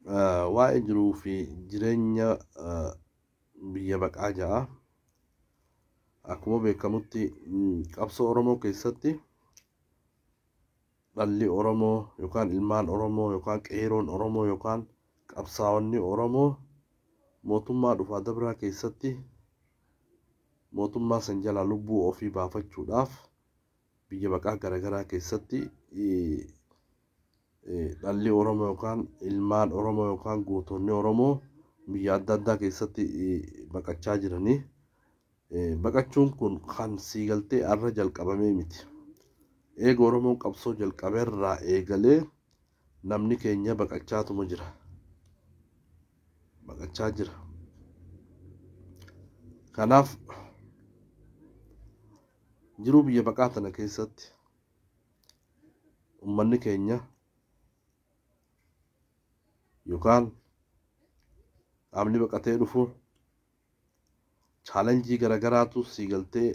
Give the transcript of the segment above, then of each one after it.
waa'ee jiruu fi jireenya biyya baqaa ja'a. Akkuma beekamutti qabsoo Oromoo keessatti dhalli Oromoo yookaan ilmaan Oromoo yookaan qeeroon Oromoo yookaan qabsaa'onni Oromoo mootummaa dhufaa dabraa keessatti mootummaa san jalaa lubbuu ofii baafachuudhaaf biyya baqaa garaagaraa keessatti dhalli Oromoo yookaan ilmaan Oromoo yookaan gootonni Oromoo biyya adda addaa keessatti baqachaa jiranii. Baqachuun kun kan siigaltee arra jalqabamee miti. Eega Oromoon qabsoo jalqabeerraa eegalee namni keenya baqachaatuma jira. Baqachaa jira. Kanaaf jiruu biyya baqaa tana keessatti ummanni keenya yookaan qaamni baqatee dhufu chaalenjii garaagaraatu siigaltee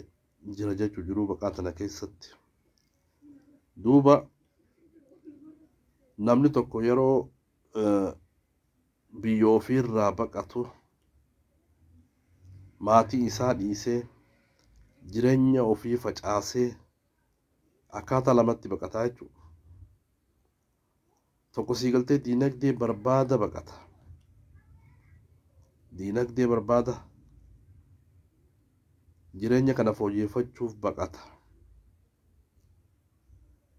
jira jechuu jiruu baqaa tana keessatti. Duuba namni tokko yeroo biyya ofiirraa baqatu maatii isaa dhiisee jireenya ofii facaasee akkaataa lamatti baqataa jechuudha. Tokko siigaltee diinagdee barbaada baqata. Diinagdee barbaada jireenya kana fooyyeffachuuf baqata.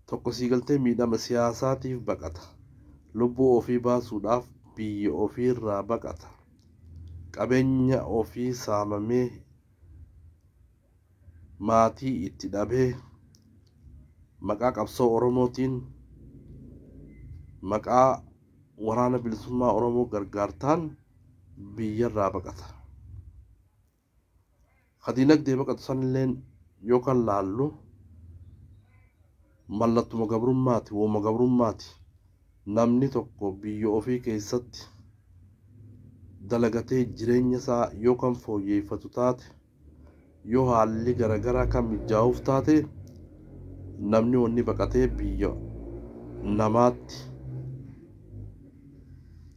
Tokko siigaltee miidhama siyaasaatiif baqata. Lubbuu ofii baasuudhaaf biyya ofiirraa baqata. Qabeenya ofii saamamee maatii itti dhabee maqaa qabsoo Oromootiin maqaa waraana bilisummaa Oromoo gargaartaan biyyarraa baqata. Ka diinagdee baqatu sanilleen yookaan laallu mallattuma gabrummaati, wooma gabrummaati. Namni tokko biyya ofii keessatti dalagatee jireenya isaa yookaan fooyyeffatu taate yoo haalli garaagaraa kan mijaa'uuf taate namni wanni baqatee biyya namaatti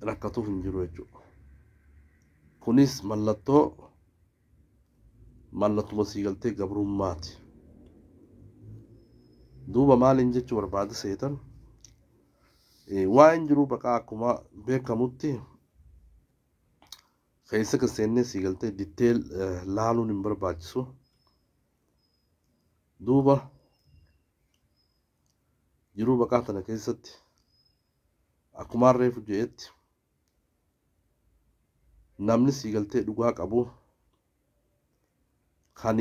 rakkatuuf hin jiru jechuudha. Kunis mallattuma siigaltee gabrummaati. Duuba maaliin jechuu barbaada seetan? Waa'een jiruu baqaa akkuma beekamutti keessa kan seennee siigaltee ditteel laaluun hin barbaachisu. Duuba jiruu baqaa tana keessatti akkuma reefu jedhetti namni siigaltee dhugaa qabu kan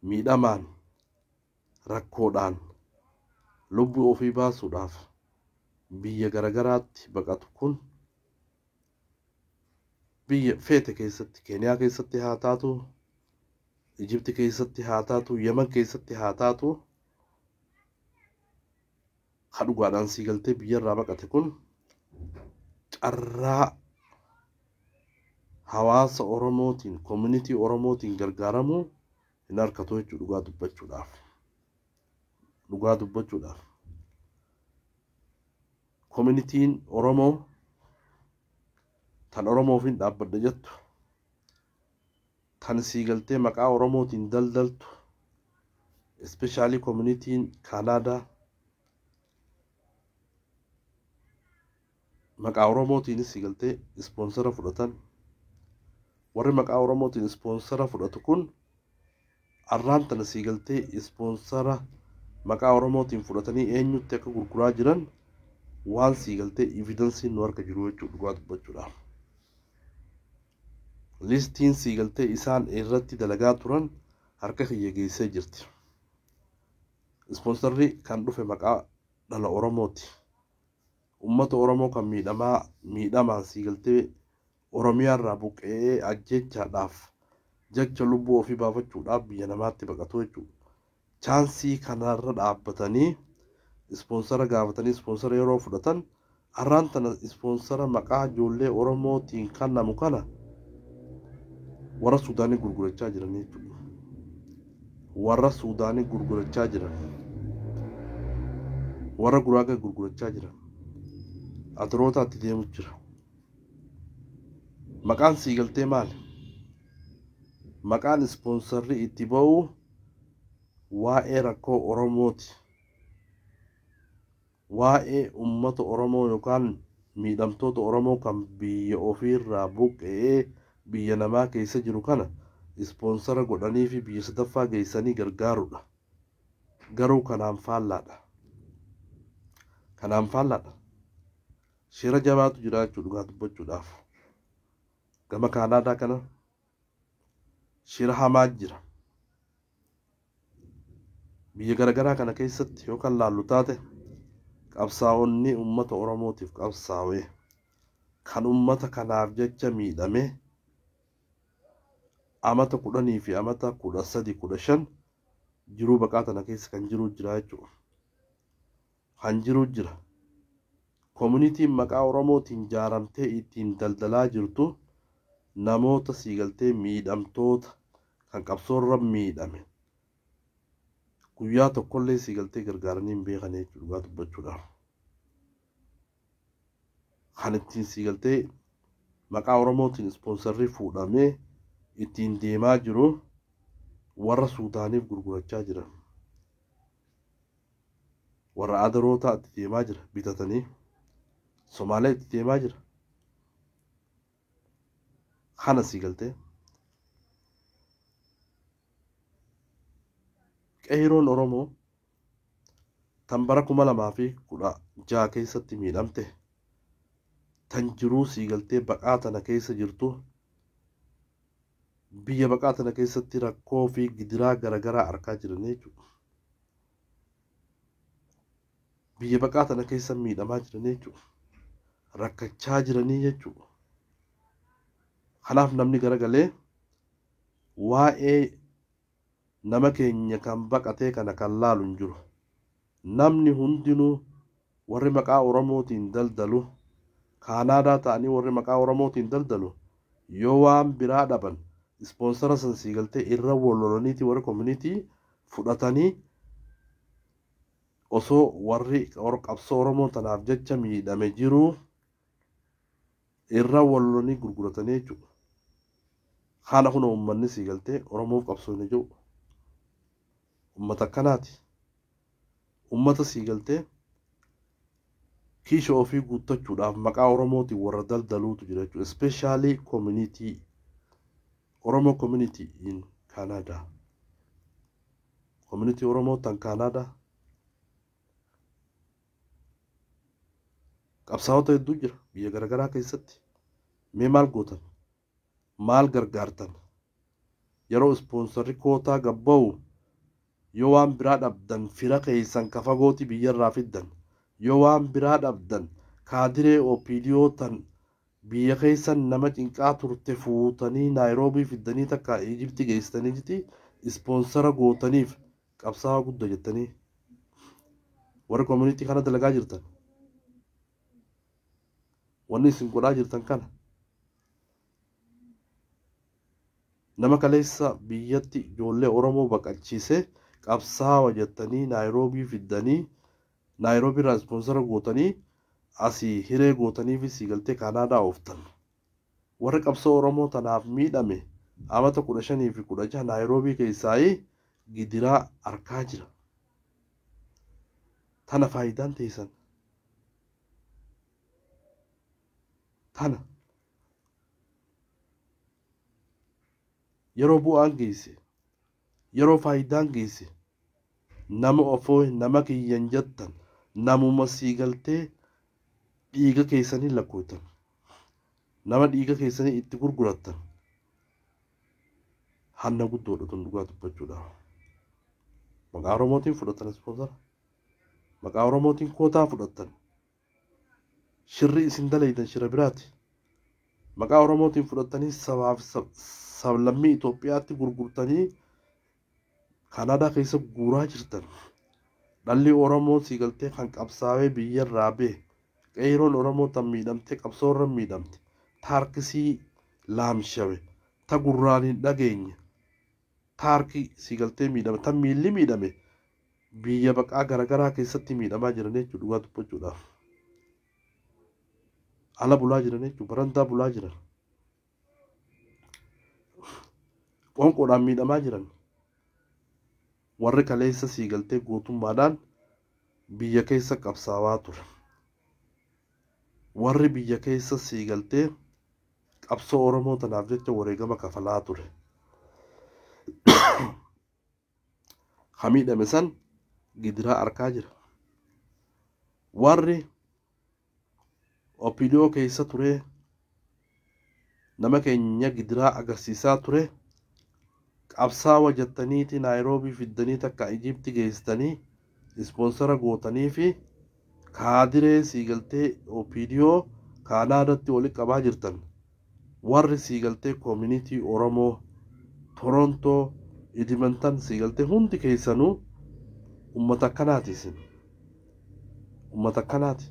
miidhamaan rakkoodhaan lubbuu ofii baasuudhaaf biyya garaagaraatti baqatu kun biyya feete keessatti Keeniyaa keessatti haa taatu, Ijipti keessatti haa taatu, Yemen keessatti haa taatu kan dhugaadhaan siigaltee biyyarraa baqate kun carraa hawaasa Oromootiin, community Oromootiin gargaaramuu hin harkatu jechuudha dhugaa dubbachuudhaaf. Communitiin Oromoo tan Oromoofiin dhaabbadha jettu, tan siigaltee maqaa Oromootiin daldaltu, especially communitiin Kanaadaa maqaa Oromootiin siigaltee ispoonsara fudhatan. Warri maqaa Oromootiin ispoonsara fudhatu kun arraan tana siigaltee ispoonsara maqaa Oromootiin fudhatanii eenyutti akka gurguraa jiran waan siigaltee evidensiin nu harka jiru jechuudha dhugaa dubbachuudhaaf. Listiin siigaltee isaan irratti dalagaa turan harka kiyya geessee jirti. Ispoonsarri kan dhufe maqaa dhala Oromooti. Uummata Oromoo kan miidhamaan siigaltee Oromiyaarraa buqqee ajjechaadhaaf jecha lubbuu ofii baafachuudhaaf biyya namaatti baqatu jechuudha. Chaansii kanarra dhaabbatanii ispoonsara gaafatanii ispoonsara yeroo fudhatan arraan tana ispoonsara maqaa ijoollee Oromootiin kennamu kana warra Suudaanii gurgurachaa jiran jechuudha. Warra Suudaanii gurgurachaa jiran, warra Guraagaa gurgurachaa jiran. adarootaatti deemu jira. Maqaan siigaltee maali? Maqaan ispoonsarri itti ba'u waa'ee rakkoo Oromooti. Waa'ee uummata Oromoo yookaan miidhamtoota Oromoo kan biyya ofiirraa buqqa'ee biyya namaa keessa jiru kana ispoonsara godhanii fi biyya sadaffaa geessanii gargaarudha. Garuu kanaan faallaadha. Shira jabaatu jira jechuudha dhugaa dubbachuudhaaf. Gama Kaanaadaa kana shira hamaa jira. Biyya garaagaraa kana keessatti yookaan laallu taate qabsaa'onni uummata Oromootiif qabsaa'ee kan uummata kanaaf jecha miidhame amata 10 fi amata 13 15 jiruu baqaa tana keessa kan jiru jira jechuudha. Kan jiru jira. Koominitiin maqaa Oromootiin jaaramtee ittiin daldalaa jirtu namoota siigaltee miidhamtoota kan qabsoorra miidhame guyyaa tokkollee siigaltee gargaaranii hin beekan jechuudha dhugaa dubbachuudhaaf. Kan ittiin siigaltee maqaa Oromootiin ispoonsarrii fuudhamee ittiin deemaa jiru warra Suudaaniif gurgurachaa jiran. Warra adarootaa itti deemaa jira bitatanii. Somaaliyaa itti deemaa jira. Kana siigaltee qeeroon Oromoo tan bara 2016 keessatti miidhamte tan jiruu siigaltee baqaa tana keessa jirtu biyya baqaa tana keessatti rakkoo fi gidiraa garaagaraa argaa jiran jechuudha. Biyya baqaa tana keessa miidhamaa jiran jechuudha. Rakkachaa jiranii jechuudha. Kanaaf namni garagalee waa'ee nama keenya kan baqatee kana kan laalu hin jiru. Namni hundinuu warri maqaa Oromootiin daldalu Kaanaadaa ta'anii warri maqaa Oromootiin daldalu yoo waan biraa dhaban ispoonsara san siigaltee irra wallolaniiti warri koominitii fudhatanii osoo warri qabsoo Oromoo tanaaf jecha miidhame jiru irra wallolanii gurguratanii jechuudha. Kana kun uummanni siigaltee Oromoof qabsoo hin jiru. Uummata akkanaati. Uummata siigaltee kiisha ofii guuttachuudhaaf maqaa Oromootiin warra daldaluutu jira jechuudha. Especially community Oromoo community in Canada. Community Oromoo tan Canada. Qabsaa'ota hedduu jira biyya garaagaraa keessatti. Mee maal gootan? Maal gargaartan? Yeroo ispoonsarri kootaa gabba'u yoo waan biraa dhabdan fira keessan ka fagooti biyyarraa fiddan. Yoo waan biraa dhabdan kaadiree OPDOtan biyya keessan nama cinqaa turte fuutanii Naayiroobii fiddanii takka Ijipti geessitanii jiti ispoonsara gootaniif qabsaa'aa guddaa jettanii warri koominitii kana dalagaa jirtan. Wanni isin godhaa jirtan kana. Nama kaleessa biyyatti ijoollee Oromoo baqachiise qabsaa'aa jettanii Naayiroobii fiddanii Naayiroobii irraa ispoonsara gootanii asii hiree gootanii fi siigaltee Kaanaadaa ooftan. Warri qabsoo Oromoo tanaaf miidhame amata 15 fi 16 Naayiroobii keessaa gidiraa argaa jira. Tana faayidaan teessan. Tana yeroo bu'aan geesse yeroo faayidaan geesse nama ofoo nama kiyyan jettan namuma siigaltee dhiiga keessanii lakkootan nama dhiiga keessanii itti gurgurattan hanna guddoodha tun dhugaa dubbachuudha. Maqaa Oromootiin fudhatan ispoonsara. Maqaa Oromootiin kootaa fudhatan. Shirri isin dalaydan shira biraati. Maqaa Oromootiin fudhatanii sabaaf sablammii Itoophiyaatti gurgurtanii Kanaadaa keessa guuraa jirtan. Dhalli Oromoo siigaltee kan qabsaa'ee biyyarraa bee qeeroon Oromoo tan miidhamtee qabsoorra miidhamte taarkisii laamshawe ta gurraan hin dhageenye taarkii siigaltee miidhame tan miilli miidhame biyya baqaa garaagaraa keessatti miidhamaa jiran jechuudha dhugaa dubbachuudhaaf. ala bulaa jiran jechuudha barandaa bulaa jiran qoonqoodhaan miidhamaa jiran warri kaleessa siigaltee gootummaadhaan biyya keessa qabsaawaa ture warri biyya keessa siigaltee qabsoo Oromoo tanaaf jecha wareegama kafalaa ture hamiidhame san gidiraa arkaa jira warri opidiyoo keessa ture nama keenya gidiraa agarsiisaa ture qabsaawa jettaniiti naayiroobii fiddanii takka Ijipti geessitanii ispoonsara gootanii fi kaadiree siigaltee opidiyoo kaanaadatti walitti qabaa jirtan warri siigaltee koomunitii Oromoo Torontoo Edmonton siigaltee hundi keessanuu ummata akkanaati isin ummata akkanaati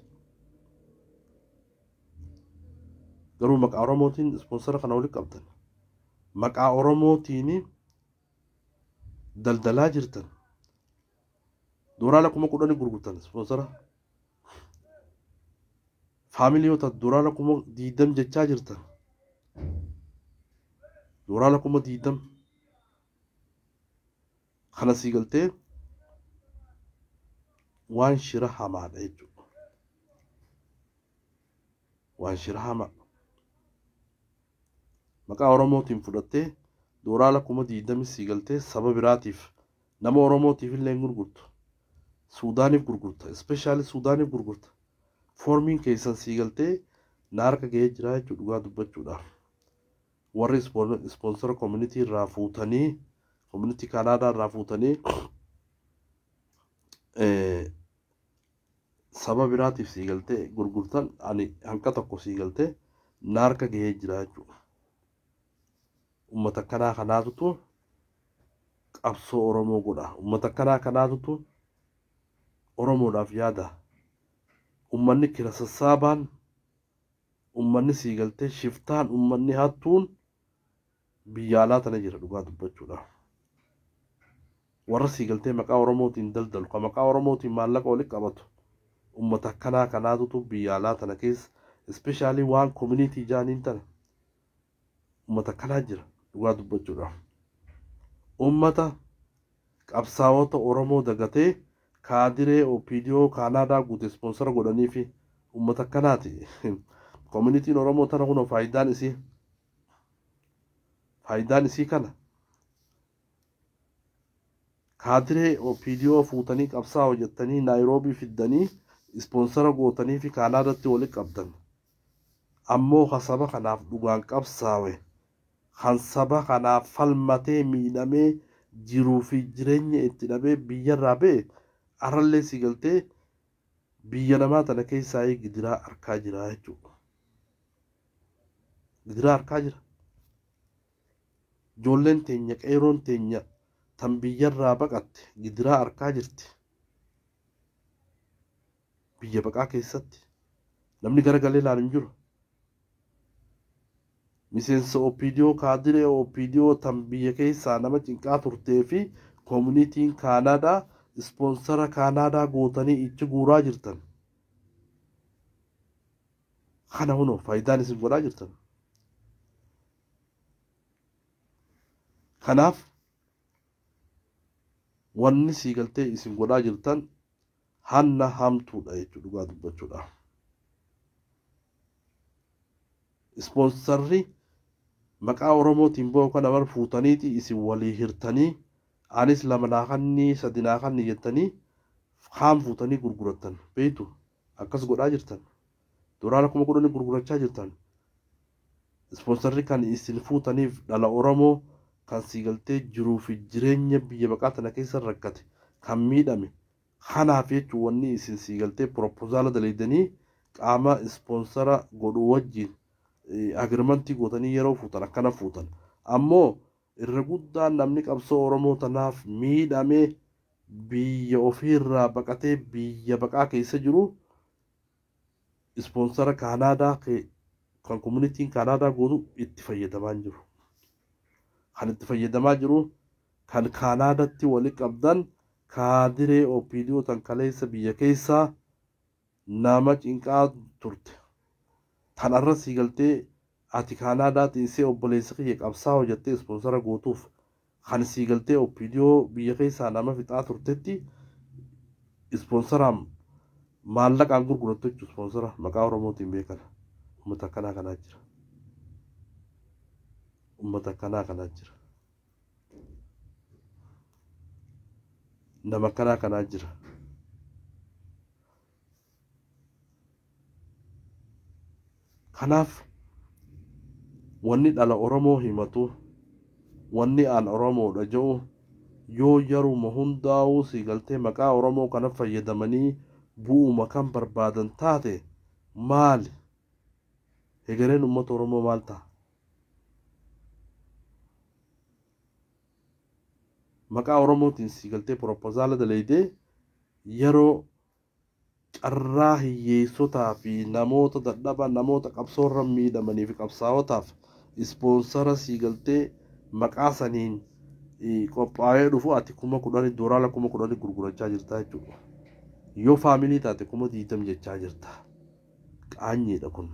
garuu maqaa Oromootiin ispoonsara kana walitti qabdan maqaa Oromootiin daldalaa jirtan duraala 10,000 gurgurtan ispoonsara faamiliyoota duraala 20,000 jechaa jirtan duraala 20,000 kana siigaltee waan shira hamaadha jechuudha waan shira hamaa maqaa Oromootiin fudhattee duraala 20,000 siigaltee saba biraatiif nama Oromootiif illee gurgurtu Suudaaniif gurgurta especially Suudaaniif gurgurta foormiin keessan siigaltee naarka ga'ee jira jechuudha dhugaa dubbachuudhaaf warri ispoonsara koomunitii irraa fuutanii koomunitii Kanaadaa irraa fuutanii saba biraatiif siigaltee gurgurtan ani hanqa tokko siigaltee naarka ga'ee jira jechuudha ummata kanaa kanaatutu qabsoo Oromoo godha ummata kanaa kanaatutu Oromoodhaaf yaada ummanni kira sassaabaan ummanni siigaltee shiftaan ummanni hattuun biyya alaa tana jira dhugaa dubbachuudha warra siigaltee maqaa Oromootiin daldalu kan maqaa Oromootiin maallaqa walitti qabatu ummata kanaa kanaatutu biyya alaa tana keessa especially waan community jaaniin tana ummata kanaa jira dhugaa dubbachuudha ummata qabsaa'ota Oromoo dagatee kaadiree opidiyoo Kanaadaa guute ispoonsara godhanii fi ummata kanaati communitiin Oromoo tana kun faayidaan isii kana kaadiree opidiyoo fuutanii qabsaa'oo jettanii naayiroobii fiddanii ispoonsara gootanii fi Kaanaadaatti walitti qabdan ammoo hasaba kanaaf dhugaan qabsaawe hansaba kanaaf falmatee miidhamee jiruu fi jireenya itti dhabee biyyarraa ba'e arallee siigaltee biyya namaa tana keessaa gidiraa arkaa jira jechuudha gidiraa arkaa jira ijoolleen teenya qeeroon teenya tan biyyarraa baqatte gidiraa arkaa jirti biyya baqaa keessatti namni garagalee ilaalu hin jiru miseensa opidiyoo kaadiree opidiyoo tan biyya keessaa nama cinqaa turtee fi koomunitiin Kaanaadaa ispoonsara Kaanaadaa gootanii ichi guuraa jirtan kana hunoo faayidaan isin godhaa jirtan kanaaf wanni siigaltee isin godhaa jirtan hanna hamtuudha jechuudha dhugaa dubbachuudha ispoonsarri maqaa Oromootiin bo'u kana bar fuutaniiti isin walii hirtanii anis lama naaqannii sadi naaqannii jettanii haan fuutanii gurgurattan beeytu akkas godhaa jirtan duraala 10,000 gurgurachaa jirtan ispoonsarri kan isin fuutaniif dhala Oromoo kan siigaltee jiruu fi jireenya biyya baqaa tana keessa rakkate kan miidhame kanaaf jechuun wanni isin siigaltee propoozaala dalaydanii qaama ispoonsara godhu wajjin agirmantii gootanii yeroo fuutan akkana fuutan ammoo irra guddaan namni qabsoo Oromoo tanaaf miidhamee biyya ofiirraa baqatee biyya baqaa keessa jiru ispoonsara Kanaadaa kan koomunitiin Kanaadaa gootu itti fayyadamaa jiru kan itti fayyadamaa jiru kan Kanaadaatti walitti qabdan kaadiree opidiyoo tan kaleessa biyya keessaa nama cinqaa turte tanarra sii galtee ati Kaanaadaatiin see obboleessa kiyya qabsaa'oo jettee ispoonsara gootuuf kan sii galtee opiidiyoo biyya keessaa nama fixaa turtetti ispoonsaraan maallaqaan gurgurattu jechuudha. Ispoonsara maqaa Oromootiin beekan uummata akkanaa kanaa jira. Uummata akkanaa kanaa jira. Nama akkanaa kanaa jira. Kanaaf wanni dhala Oromoo himatu wanni aan Oromoodha jedhu yoo yeruma hundaa'uu sii galtee maqaa Oromoo kana fayyadamanii bu'uma kan barbaadan taate maali? Egereen uummata Oromoo maal ta'a? Maqaa Oromootiin sii galtee propoozaala dalaydee yeroo carraa hiyyeessotaa fi namoota dadhaban namoota qabsoorra miidhamanii fi qabsaa'otaaf ispoonsara sii galtee maqaa saniin qophaa'ee dhufu ati $10,000 $10,000 gurgurachaa jirta jechuudha. Yoo faamilii taate 20,000 jechaa jirta. Qaanyiidha kun.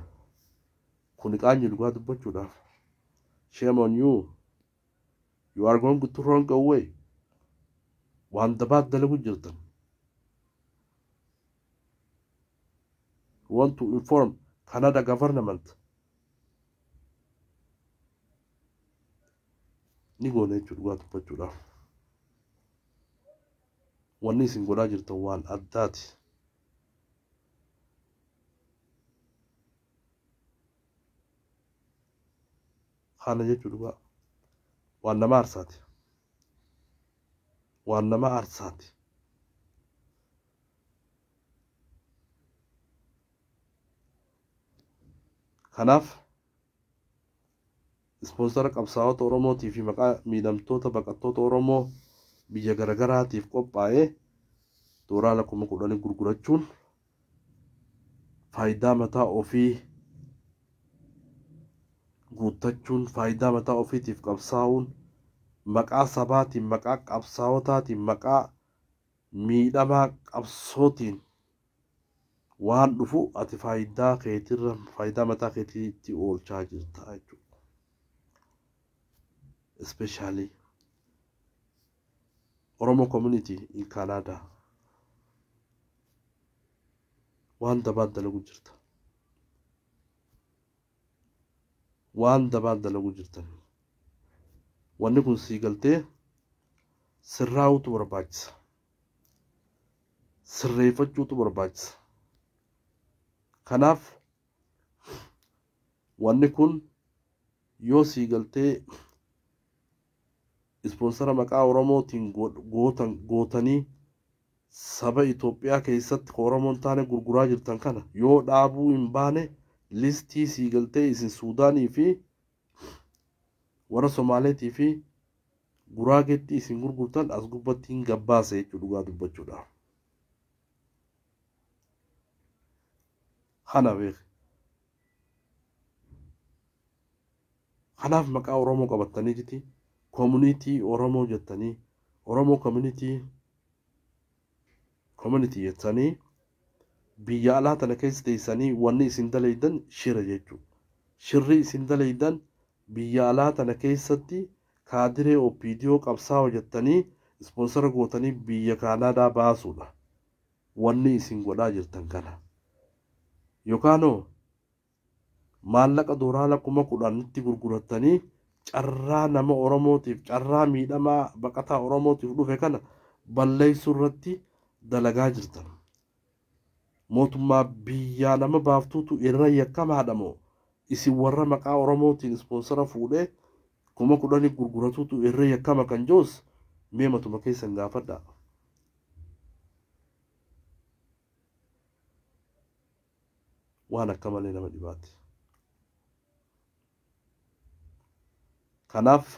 Kun qaanyii dhugaa dubbachuudhaaf. Shame on you. You are going to wrong way. Waan dabaat dalagu jirtan. Want to inform Canada government ni goone jechuudha dubbachuudhaaf. Wanni isin godhaa jirtan waan addaati. Kana jechuudha waan nama aarsaati. Waan nama aarsaati. Kanaaf ispoonsara qabsaa'ota Oromootii fi maqaa miidhamtoota baqattoota Oromoo biyya garagaraatiif qophaa'ee $10,000 gurgurachuun faayidaa mataa ofii guuttachuun faayidaa mataa ofiitiif qabsaa'uun maqaa sabaatiin maqaa qabsaa'otaatiin maqaa miidhamaa qabsootiin waan dhufu ati faayidaa keetirra faayidaa mataa keetiitti oolchaa jirta jechuudha. Especially Oromo community in Canada. Waan dabaat dalagu jirta. Waan dabaat dalagu jirtan. Wanni kun sii galtee sirraa'uutu barbaachisa. Sirreeffachuutu barbaachisa. Kanaaf wanni kun yoo sii galtee ispoonsara maqaa Oromootiin gootanii saba Itoophiyaa keessatti Oromoon taane gurguraa jirtan kana yoo dhaabuu hin baane listii sii galtee isin Suudaanii fi warra Somaaleetii fi Guraageetti isin gurgurtan as gubbatti hin gabbaase jechuudha dhugaa dubbachuudhaaf. Kana beek. Kanaaf maqaa Oromoo qabatanii jiti community Oromoo jettanii Oromoo community jettanii biyya alaa tana keessa teessanii wanni isin dalaydan shira jechuudha. Shirri isin dalaydan biyya alaa tana keessatti kaadiree opiidiyoo qabsaa'oo jettanii ispoonsara gootanii biyya Kaanaadaa baasuudha. Wanni isin godhaa jirtan kana. Yookaanoo maallaqa $10,000 gurguratanii carraa nama Oromootiif carraa miidhamaa baqataa Oromootiif dhufe kana balleessuu irratti dalagaa jirtan. Mootummaa biyyaa nama baaftuutu irra yakkamaadha moo isin warra maqaa Oromootiin ispoonsara fuudhee $10,000 gurguratuutu irra yakkama kan joos mee matuma keessan gaafadha. Waan akka malee nama dhibaati. Kanaaf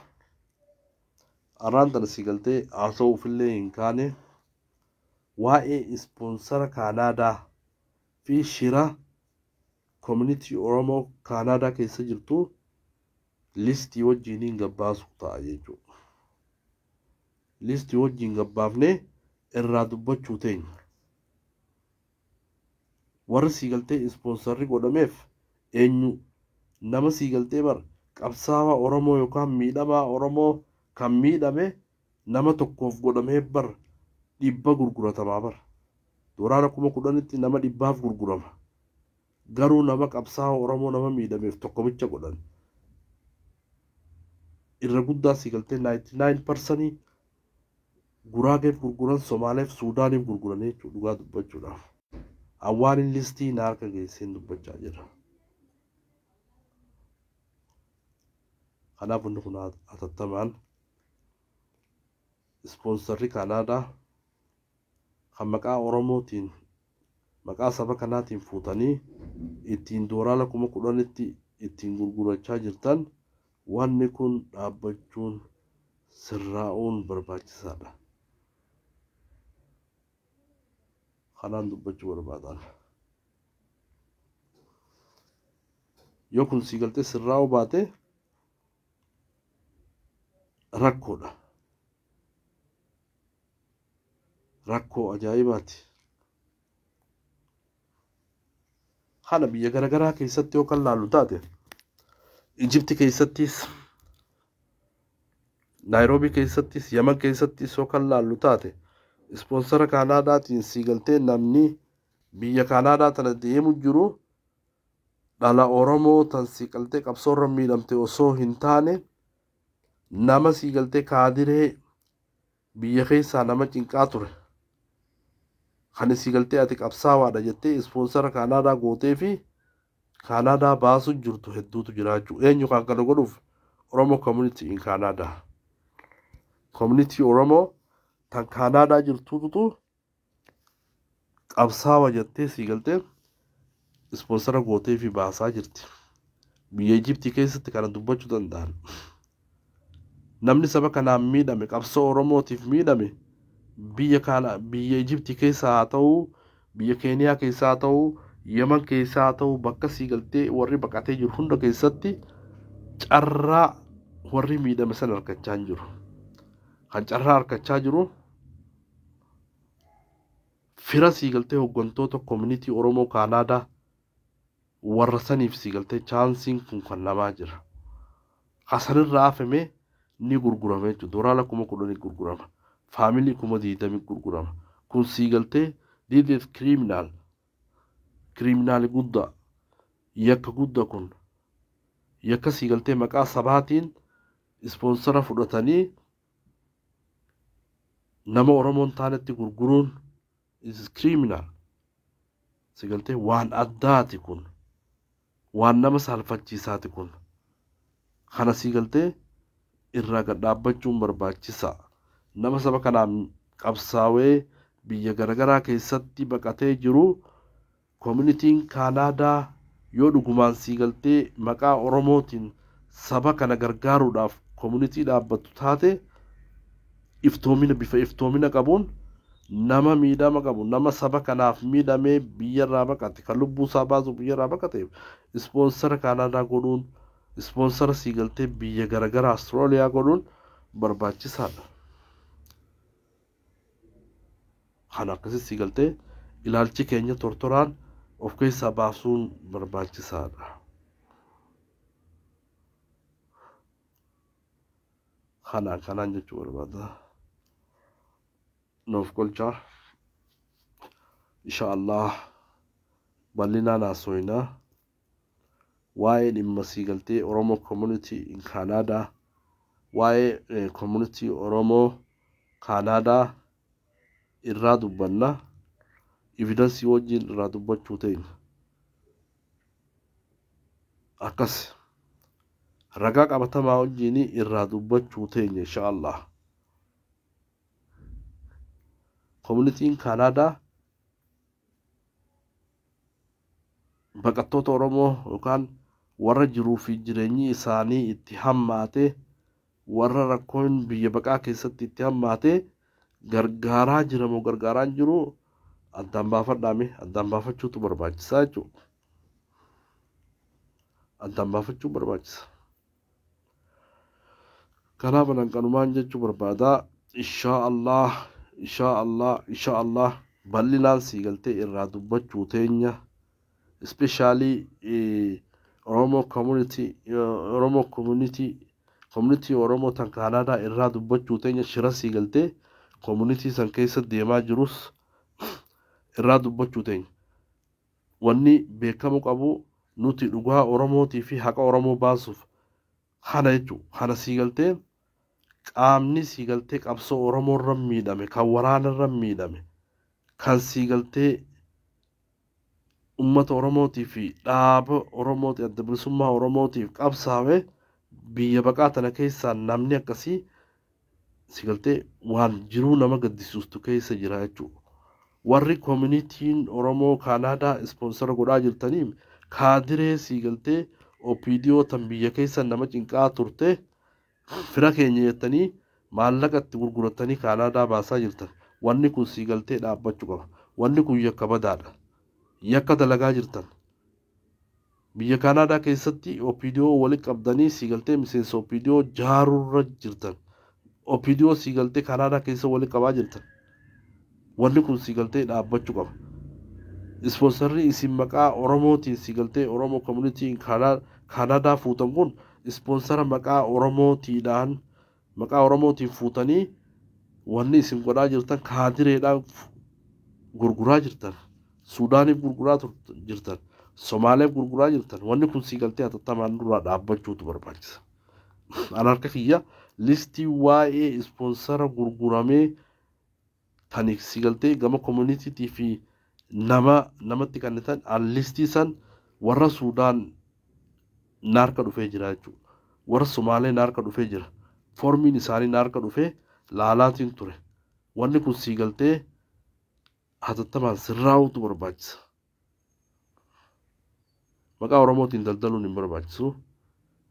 arraan tana sii galtee haasa'uufillee hin kaane waa'ee ispoonsara Kaanaadaa fi shira community Oromoo Kaanaadaa keessa jirtu listii wajjiniin gabbaasu ta'a jechuudha. Listii wajjin gabbaafnee irraa dubbachuu teenya. Warri sii galtee ispoonsarri godhameef eenyu nama sii galtee bar qabsaawaa Oromoo yookaan miidhamaa Oromoo kan miidhame nama tokkoof godhamee bar dhibba gurguratamaa bar. Doolara 10,000tti nama 100f gurgurama. Garuu nama qabsaawaa Oromoo nama miidhameef tokkomicha godhan. Irra guddaa sii galtee 99% Guraageef gurguran, Somaaleef Suudaaniif gurguranii jechuudha dhugaa dubbachuudhaaf. Awwaalin listii na harka geesseen dubbachaa jira. Kanaaf hundi kun hatattamaan ispoonsarri Kanaadaa kan maqaa Oromootiin maqaa saba kanaatiin fuutanii ittiin doolaara 10,000tti ittiin gurgurachaa jirtan wanni kun dhaabbachuun sirraa'uun barbaachisaadha. Kanaan dubbachuu barbaadan. Yoo kun sii galtee sirraa'uu baate rakkoodha. Rakkoo ajaa'ibaati. Kana biyya garaagaraa keessatti yoo kan laallu taate Ijipti keessattis Naayiroobii keessattis Yaman keessattis yoo kan laallu taate ispoonsara Kanaadaatiin sii galtee namni biyya Kanaadaa tana deemu jiru dhala Oromoo tan sii galtee qabsoorra miidhamte osoo hin taane nama sii galtee kaadiree biyya keessaa nama cinqaa ture. Kan sii galtee ati qabsaawaadha jettee ispoonsara Kanaadaa gootee fi Kanaadaa baasuu jirtu hedduutu jiraachuu. Eenyu kan kana godhuuf Oromoo community in Canada. Community Oromoo tan Kanaadaa jirtuutu qabsaawa jettee sii galtee ispoonsara gootee fi baasaa jirti. Biyya Ijiptii keessatti kana dubbachuu danda'an. Namni saba kanaan miidhame qabsoo Oromootiif miidhame biyya Ijiptii keessaa haa ta'uu, biyya Keeniyaa keessaa haa ta'uu, Yaman keessaa haa ta'uu bakka sii galtee warri baqatee jiru hunda keessatti carraa warri miidhame sana argachaa hin jiru. Kan carraa argachaa jiru fira sii galtee hooggantoota community Oromoo Kanaadaa warra saniif sii galtee chaansiin kun kan namaa jira. Asanirraa hafamee ni gurgurama jechuudha. Doolaara 10,000 gurgurama. Faamilii 20,000 gurgurama. Kun sii galtee diideef kiriminaali guddaa yakka guddaa kun yakka sii galtee maqaa sabaatiin ispoonsara fudhatanii nama Oromoon taanetti gurguruun is criminal. Sii galtee waan addaati kun. Waan nama saalfachiisaati kun. Kana sii galtee irraa gad dhaabbachuun barbaachisaa. Nama saba kanaan qabsaawee biyya garaagaraa keessatti baqatee jiru communitiin Kanaadaa yoo dhugumaan sii galtee maqaa Oromootiin saba kana gargaaruudhaaf communitii dhaabbattu taate bifa iftoomina qabuun nama miidhama qabu nama saba kanaaf miidhamee biyyarraa baqate kan lubbuusaa baasu biyyarraa baqateef ispoonsara Kanaadaa godhuun ispoonsara sii galtee biyya garaagaraa Austraaliyaa godhuun barbaachisaadha. Kan akkasii sii galtee ilaalchi keenya tortoraan of keessaa baasuun barbaachisaadha. Kanaan jechuu barbaada. Nuuf golchaa. Inshaallah bal'inaan haasoyinaa. Waa'ee dhimma sii galtee Oromoo community in Canada. Waa'ee community Oromoo Canada irraa dubbanna. Evidensii wajjin irraa dubbachuu teenya. Akkas ragaa qabatamaa wajjin irraa dubbachuu teenya inshaallah. Communitiin Canada baqattoota Oromoo yookaan warra jiruu fi jireenyi isaanii itti hammaate warra rakkoon biyya baqaa keessatti itti hammaate gargaaraa jiramoo gargaaraan jiru addaan baafadhaame addaan baafachuutu barbaachisaa jechuudha. Addaan baafachuu barbaachisa. Kanaaf qanumaan jechuu barbaadaa inshaallah bal'inaan sii galtee irraa dubbachuu teenya. Especially Oromoo community Oromoo tan Kanaadaa irraa dubbachuu teenya shira sii galtee community san keessa deemaa jirus irraa dubbachuu teenya. Wanni beekamu qabu nuti dhugaa Oromootii fi haqa Oromoo baasuuf kana jechuudha. Kana sii galtee qaamni sii galtee qabsoo Oromoo irra miidhame kan waraana irra miidhame kan sii galtee ummata Oromootii fi dhaaba Oromooti adda bilisummaa Oromootiif qabsaa'e biyya baqaa tana keessaa namni akkasii sii galtee waan jiruu nama gaddisiistu keessa jira jechuudha. Warri communitiin Oromoo Kanaadaa sponsor godhaa jirtanii kaadiree sii galtee OPDO tan biyya keessa nama cinqaa turte fira keenya jettanii maallaqa itti gurguratanii Kanaadaa baasaa jirtan. Wanni kun sii galtee dhaabbachuu qaba. Wanni kun yakka badaadha. Yakka dalagaa jirtan. Biyya Kanaadaa keessatti OPDO walitti qabdanii sii galtee miseensa OPDO jaarurra jirtan. OPDO sii galtee Kanaadaa keessa walitti qabaa jirtan. Wanni kun sii galtee dhaabbachuu qaba. Ispoonsarri isin maqaa Oromootiin sii galtee Oromoo community Kanaadaa fuutan kun ispoonsara maqaa Oromootiin fuutanii wanni isin godhaa jirtan kaadireedhaan gurguraa jirtan. Suudaaniif gurguraa jirtan. Somaaleef gurguraa jirtan. Wanni kun sii galtee hatattamaan duraa dhaabbachuutu barbaachisa. An harka kiyya listii waa'ee ispoonsara gurguramee tani sii galtee gama communitytii fi namatti kennitan an listii san warra Suudaan naarka dhufee jira jechuudha. Warra Somaalee naarka dhufee jira. Formiin isaanii naarka dhufee laalaatiin ture. Wanni kun sii galtee hatattamaan sirraa'uutu barbaachisa. Maqaa Oromootiin daldaluun hin barbaachisu.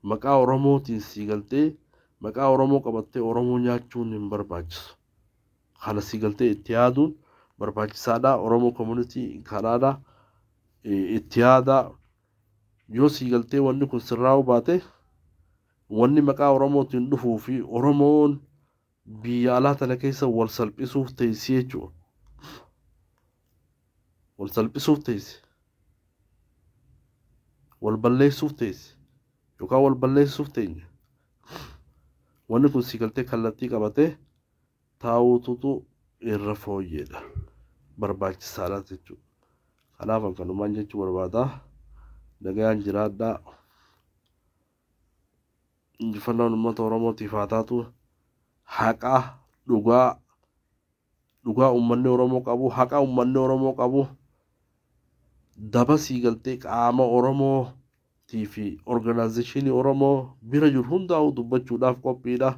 Maqaa Oromootiin sii galtee maqaa Oromoo qabattee Oromoo nyaachuun hin barbaachisu. Kana sii galtee itti yaaduun barbaachisaadha. Oromoo community Kanaadaa itti yaadaa. Yoo sii galtee wanni kun sirraa'uu baate wanni maqaa Oromootiin dhufuu fi Oromoon biyya alaa tana keessa wal salphisuuf teessi jechuudha. Wal salphisuuf teessi. Wal balleessuuf teessi. Yookaan wal balleessuuf teenya. Wanni kun sii galtee kallattii qabatee taa'uutu irra fooyyeedha. Barbaachisaadha jechuudha. Kanaaf kanumaan jechuu barbaada. Nagayaan jiraadhaa. Injifannaan uummata Oromootiif haa taatu. Haqa dhugaa uummanni Oromoo qabu, haqa uummanni Oromoo qabu daba sii galtee qaama Oromootii fi organizationii Oromoo bira jiru hundaa'u dubbachuudhaaf qophiidha.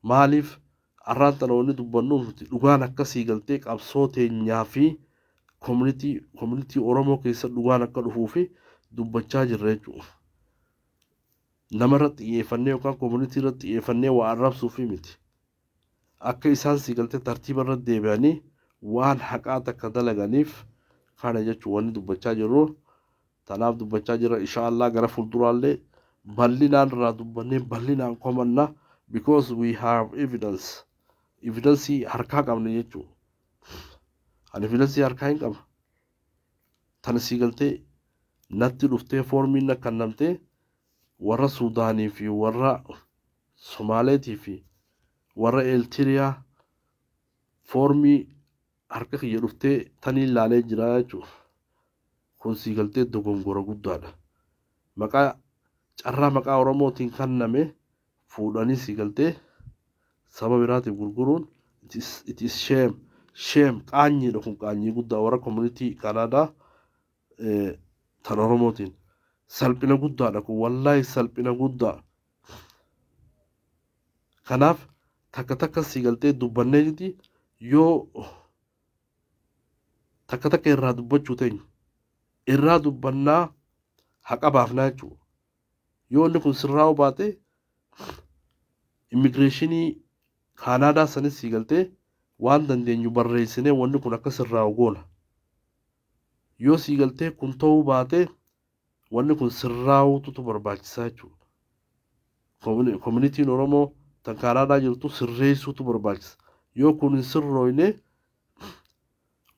Maaliif arraan tanoonni dubbannuuf dhugaan akka sii galtee qabsoo teenyaa fi community Oromoo keessa dhugaan akka dhufuu fi dubbachaa jirra jechuudha. Nama irratti xiyyeeffannee yookaan community irratti xiyyeeffannee waa arrabsuuf miti. Akka isaan sii galtee tartiiba irratti deebi'anii waan haqaa takka dalaganiif kana jechuun wanni dubbachaa jirru. Tanaaf dubbachaa jira inshaallah gara fuulduraallee bal'inaan irraa dubbannee bal'inaan komanna because we have evidence. Evidence harkaa qabna jechuudha. Ani evidence harkaa hin qaba. Tana sii galtee natti dhuftee foormiin akka namtee warra Suudaanii fi warra Somaaleetii fi warra Eeltiriyaa foormii harka kiyya dhuftee tanii ilaalee jira jechuudha. Kun sii galtee dogongora guddaadha. Carraa maqaa Oromootiin kenname fuudhanii sii galtee saba biraatiif gurguruun it is shame qaanyiidha. Kun qaanyii guddaa warra community Kanaadaa tan Oromootiin salphina guddaadha. Kun wallaahi salphina guddaa. Kanaaf takka sii galtee dubbannee jirti yoo takka irraa dubbachuu teenya irraa dubbannaa haqa baafnaa jechuudha. Yoo inni kun sirraa'uu baate immigireeshinii Kanaadaa sanis sii galtee waan dandeenyu barreessinee wanni kun akka sirraa'u goona. Yoo sii galtee kun ta'uu baate wanni kun sirraa'uutu barbaachisaa jechuudha. Communitiin Oromoo tan Kanaadaa jirtu sirreessuutu barbaachisa. Yoo kun hin sirrooyne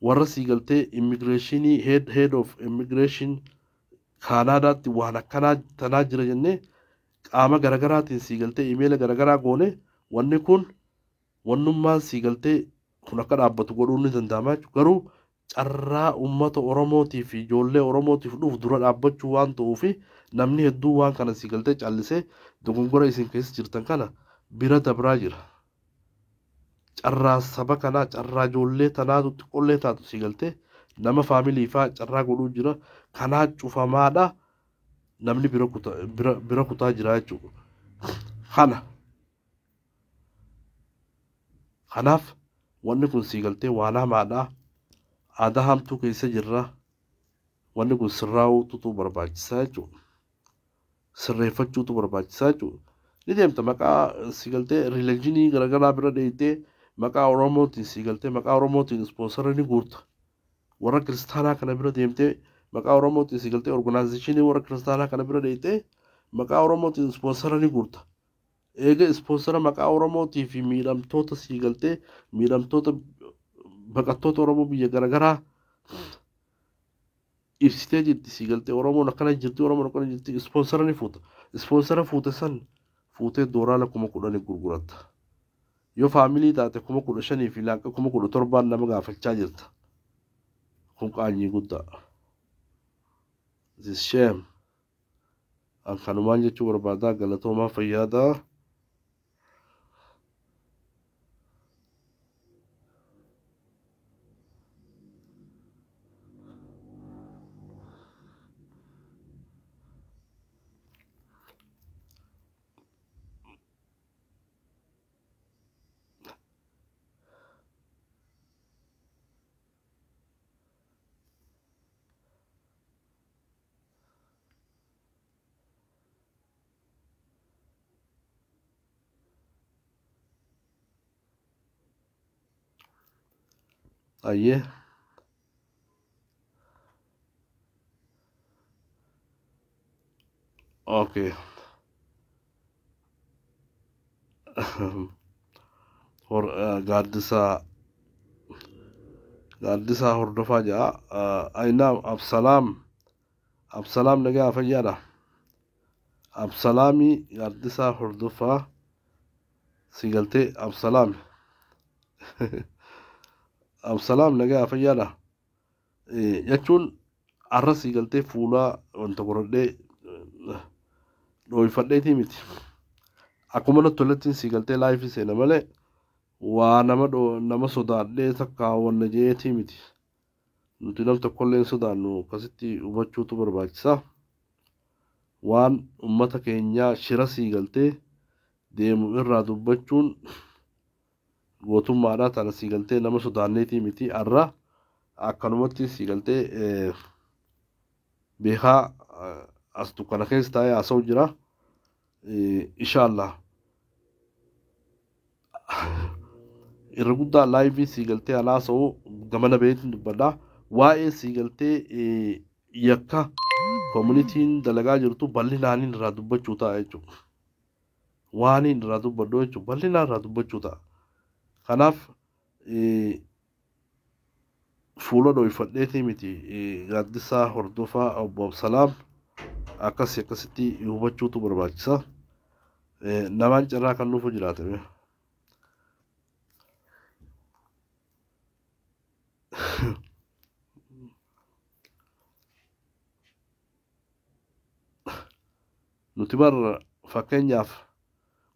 warra sii galtee immigireeshinii head of immigration Kaanaadaatti waan akkanaa tanaa jira jennee qaama garagaraatiin sii galtee imeela garagaraa goone wanni kun wannummaan sii galtee kun akka dhaabbatu godhuun ni danda'ama jechuudha. Garuu carraa uummata Oromootii fi ijoollee Oromootiif dhufu dura dhaabbachuu waan ta'uuf namni hedduu waan kana sii galtee callisee dogongora isin keessa jirtan kana bira dabraa jira. Carraa saba kanaa carraa ijoollee tanaatu xiqqollee taatu sii galtee nama faamilii faa carraa godhuu jira. Kanaa cufamaadha namni bira kutaa jira jechuudha. Kanaaf wanni kun sii galtee waan hamaadha. Aadaa hamtuu keessa jirra. Wanni kun sirraa'uutu barbaachisaa jechuudha. Sirreeffachuutu barbaachisaa jechuudha. Ni deemta maqaa sii galtee riileejinii garagaraa bira dheeyitee maqaa Oromootiin sii galtee maqaa Oromootiin ispoonsara ni guurta. Warra kiristaanaa kana bira deemtee maqaa Oromootiin sii galtee organaayizeeshinii warra kiristaanaa kana bira dheeyitee maqaa Oromootiin ispoonsara ni guurta. Eega ispoonsara maqaa Oromootii fi miidhamtoota sii galtee miidhamtoota baqattoota Oromoo biyya garagaraa ibsitee jirti sii galtee Oromoon akkana jirti Oromoon akkana jirti ispoonsara ni fuuta. Ispoonsara fuute san fuutee doolaara 10,000 gurguratta. Yoo faamilii taate 15,000 fi laaqqa 17,000 nama gaafachaa jirta. Kun qaanyii guddaa. This shame. An kanumaan jechuu barbaadaa galatoomaa fayyaadaa. Ayyee. Okay. Gaaddisaa hordofaa jira. Ayinaam Absalaam nagaa fayyaadha. Absalaamii gaaddisaa hordofaa sii galtee Absalaam. Absalaam nagaa fayyaadha. Jechuun arra sii galtee fuulaa wanta qoradhee dhooyfadheetii miti. Akkuma natti tolettiin sii galtee laayifii seena malee waa nama sodaadhee takka wanna jeetii miti. Nuti nam tokkollee sodaannu akkasitti hubachuutu barbaachisaa. Waan uummata keenyaa shira sii galtee deemu irraa dubbachuun gootummaadhaa tana sii galtee nama sodaanneetii miti. Arra akkanumatti sii galtee beekaa as dukkana keessa taa'ee haasa'u jira. Inshaallah irra guddaa laayivii sii galtee haasa'u gamana beetiin dubbadhaa. Waa'ee sii galtee yakka koominitiin dalagaa jirtu bal'inaaniin irraa dubbachuu ta'a jechuudha. Waaniin irraa dubbadhu jechuudha. Bal'inaan irraa dubbachuu ta'a. Kanaaf fuula dhooyfadheetii miti gaaddisaa hordofaa obbo Absalaam akkasitti hubachuutu barbaachisa. Namaan carraa kan nuufu jiraatame. Nuti bara fakkeenyaaf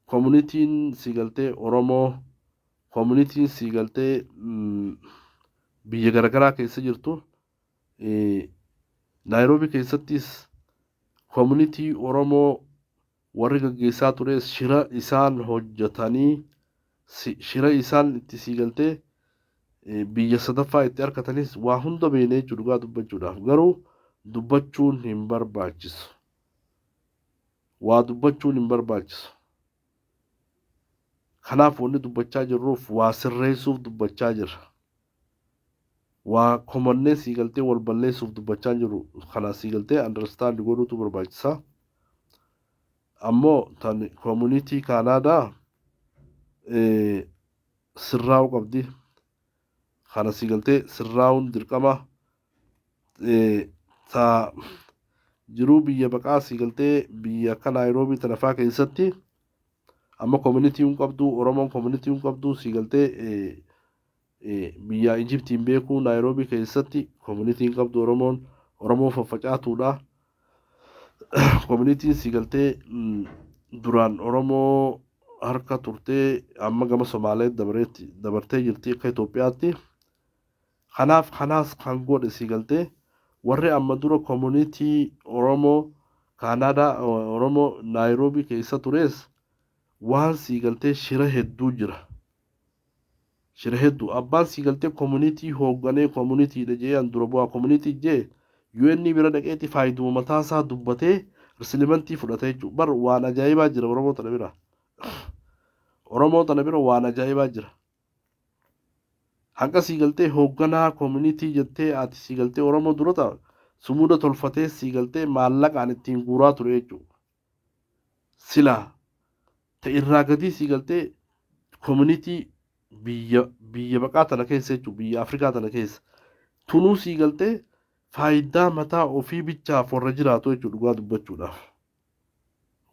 koominitiin sii galtee Oromoo koominitiin sii galtee biyya garagaraa keessa jirtu Naayiroobii keessattis koominitii Oromoo warri gaggeessaa tures shira isaan hojjetanii shira isaan itti sii galtee biyya sadaffaa itti argatanis waa hunda beeknee jechuudha dhugaa dubbachuudhaaf. Garuu dubbachuun hin barbaachisu. Waa dubbachuun hin barbaachisu. Kanaaf wanni dubbachaa jirruuf waa sirreessuuf dubbachaa jirra. Waa komannee sii galtee wal balleessuuf dubbachaa jiru. Kana sii galtee understand godhuutu barbaachisaa. Ammoo tan koominitii Kaanaadaa sirraa'uu qabdi. Kana sii galtee sirraa'uun dirqama. jiruu biyya baqaa siigaltee biyya akka Naayiroobii tana fa'aa keessatti amma community hin qabdu Oromoon community hin qabdu siigaltee biyya Ijiptiin beeku Naayiroobii keessatti community hin qabdu Oromoo faffacaatuudha. Community siigaltee duraan Oromoo harka turtee amma gama Somaalee dabartee jirti akka Itoophiyaatti. Kanaas kan godhe siigaltee warri amma dura community Oromoo Kanaadaa Oromoo Naayiroobii keessa tures waan siigaltee shira hedduu jira. Shira hedduu abbaan siigaltee community hoogganee community dhajee an dura bu'aa community jee UN bira dhaqeeti faayiduu mataa isaa dubbatee risilimentii fudhatee jechuudha. Bar waan ajaa'ibaa jira Oromoo tana bira. Oromoo tana bira waan ajaa'ibaa jira. Hanga siigaltee hoogganaa community jettee ati siigaltee Oromoo durata sumuda tolfatee siigaltee maallaqaan ittiin guuraa ture jechuudha. Silaa ta'irraa gadii siigaltee community biyya baqaa tana keessa jechuudha. Biyya Afrikaa tana keessa. Tunuu siigaltee faayidaa mataa ofii bichaaf warra jiraatu jechuudha dhugaa dubbachuudhaaf.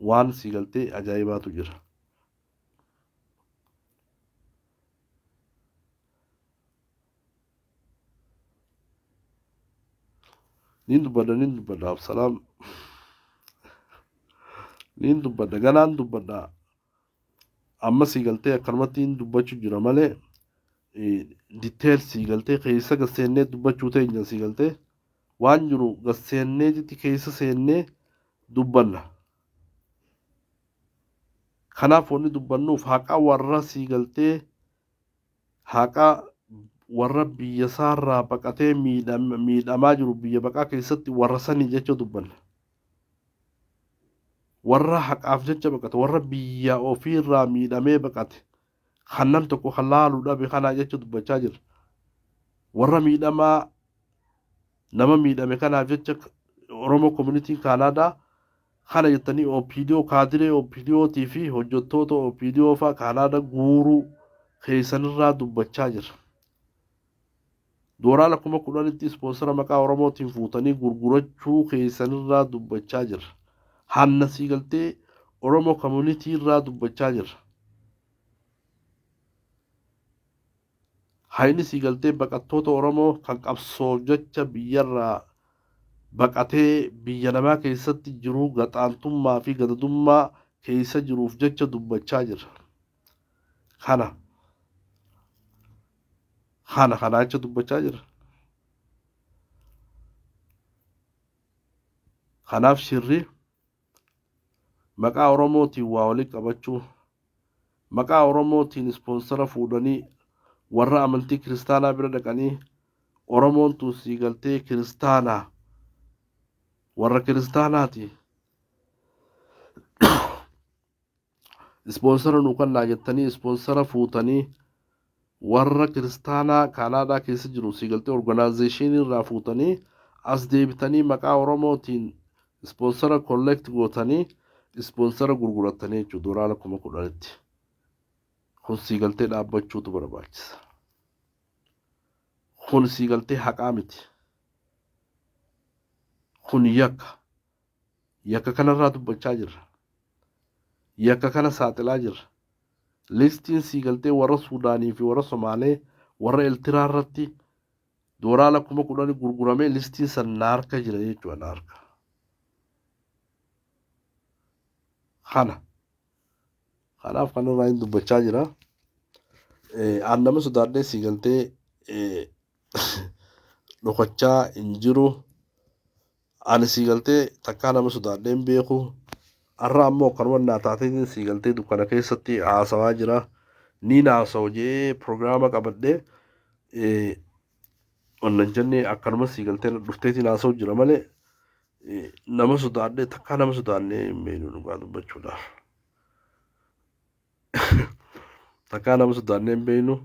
Waan siigaltee ajaa'ibaatu jira. Nin dubbadha absalaam. Nin dubbadha ganaan dubbadha. Amma siigaltee akkanumatti hin dubbachuu jira malee detail siigaltee keessa gaseennee dubbachuu teenya siigaltee waan jiru gaseennee jitti keessa seennee dubbanna. Kanaaf wanni dubbannuuf haqa warra siigaltee haqa warra biyya isaarraa baqatee miidhamaa jiru biyya baqaa keessatti warra sanii jecha dubbanna. Warra haqaaf jecha baqate warra biyya ofiirraa miidhamee baqate kannan tokko kan laaluu dhabe kanaa jecha dubbachaa jira. Warra miidhamaa nama miidhame kanaaf jecha Oromoo community Kanaadaa kana jettanii OPDO kaadiree OPDOtii fi hojjettoota OPDO fa'aa Kanaadaa guuruu keessanirraa dubbachaa jira. Dooraan 10,000tti ispoonsara maqaa Oromootiin fuutanii gurgurachuu keessanirraa dubbachaa jira. Hanna siigaltee Oromoo community irraa dubbachaa jira. Hayni siigaltee baqattoota Oromoo kan qabsoof jecha biyyarraa baqatee biyya namaa keessatti jiru gaxaantummaa fi gadadummaa keessa jiruuf jecha dubbachaa jira. Kana jecha dubbachaa jira. Kanaaf shirri maqaa Oromootiin waa walitti qabachuu maqaa Oromootiin ispoonsara fuudhanii warra amantii kiristaanaa bira dhaqanii Oromoon tun siigaltee kiristaanaa warra kiristaanaati ispoonsara nu kannaa jettanii ispoonsara fuutanii warra kiristaanaa Kanaadaa keessa jiru siigaltee organizationii irraa fuutanii as deebitanii maqaa Oromootiin ispoonsara collect gootanii ispoonsara gurguratanii jechuudha doolaara 10,000tti. Kun siigaltee dhaabbachuutu barbaachisa. Kun siigaltee haqaa miti. Kun yakka kanarraa dubbachaa jirra. Yakka kana saaxilaa jirra. Listiin siigaltee warra Suudaanii fi warra Somaalee warra Eltiraa irratti doolaara 10,000 gurguramee listiin san na harka jira jechuudha na harka. Kanaaf kanarraa hin dubbachaa jira. Aan nama sodaadhee siigaltee dhokachaa hin jiru. Ani siigaltee takkaa nama sodaadhee hin beeku. Har'a ammoo kanuma naa taatee siigaltee dukkana keessatti haasawaa jira. Niin haasawu jee pirogiraama qabadhee onnan jennee akkanuma siigaltee dhufteetiin haasawu jira malee nama sodaadhee takkaa nama sodaannee hin beeknu dhugaa dubbachuudhaaf. Takkaa nama sodaannee hin beeknu.